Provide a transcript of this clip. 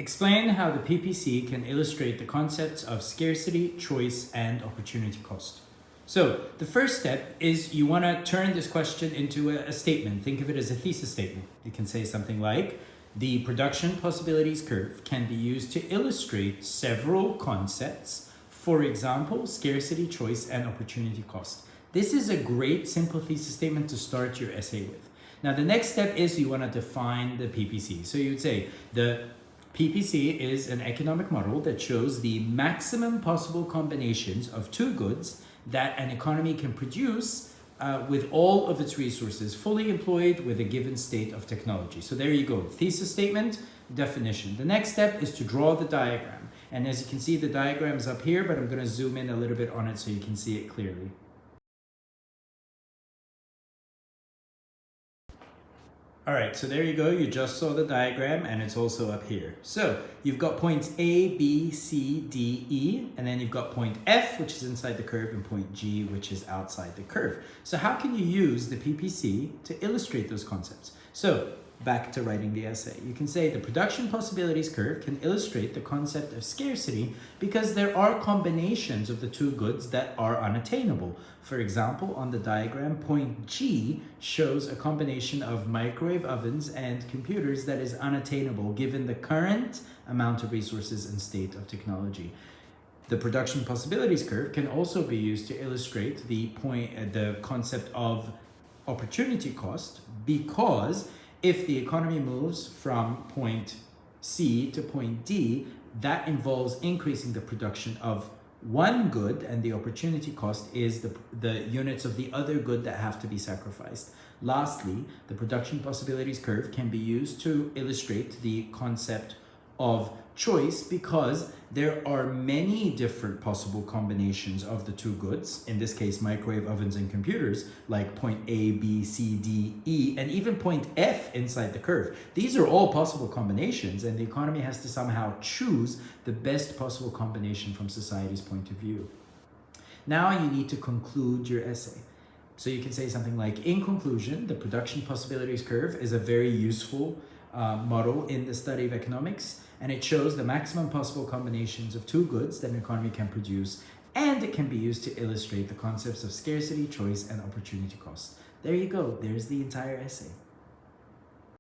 Explain how the PPC can illustrate the concepts of scarcity, choice, and opportunity cost. So the first step is you want to turn this question into a statement. Think of it as a thesis statement. You can say something like, the production possibilities curve can be used to illustrate several concepts, for example, scarcity, choice, and opportunity cost. This is a great simple thesis statement to start your essay with. Now, the next step is you want to define the PPC. So you'd say the PPC is an economic model that shows the maximum possible combinations of two goods that an economy can produce with all of its resources fully employed with a given state of technology. So there you go, thesis statement, definition. The next step is to draw the diagram. And as you can see, the diagram is up here, but I'm going to zoom in a little bit on it so you can see it clearly. All right, so there you go. You just saw the diagram and it's also up here. So you've got points A, B, C, D, E, and then you've got point F, which is inside the curve, and point G, which is outside the curve. So how can you use the PPC to illustrate those concepts? So back to writing the essay. You can say the production possibilities curve can illustrate the concept of scarcity because there are combinations of the two goods that are unattainable. For example, on the diagram, point G shows a combination of microwave ovens and computers that is unattainable given the current amount of resources and state of technology. The production possibilities curve can also be used to illustrate the concept of opportunity cost because if the economy moves from point C to point D, that involves increasing the production of one good, and the opportunity cost is the units of the other good that have to be sacrificed. Lastly, the production possibilities curve can be used to illustrate the concept of choice because there are many different possible combinations of the two goods, in this case microwave ovens and computers, like point A, B, C, D, E, and even point F inside the curve. These are all possible combinations, and the economy has to somehow choose the best possible combination from society's point of view. Now you need to conclude your essay. So you can say something like, in conclusion, the production possibilities curve is a very useful model in the study of economics, and it shows the maximum possible combinations of two goods that an economy can produce, and it can be used to illustrate the concepts of scarcity, choice, and opportunity cost. There you go. There's the entire essay.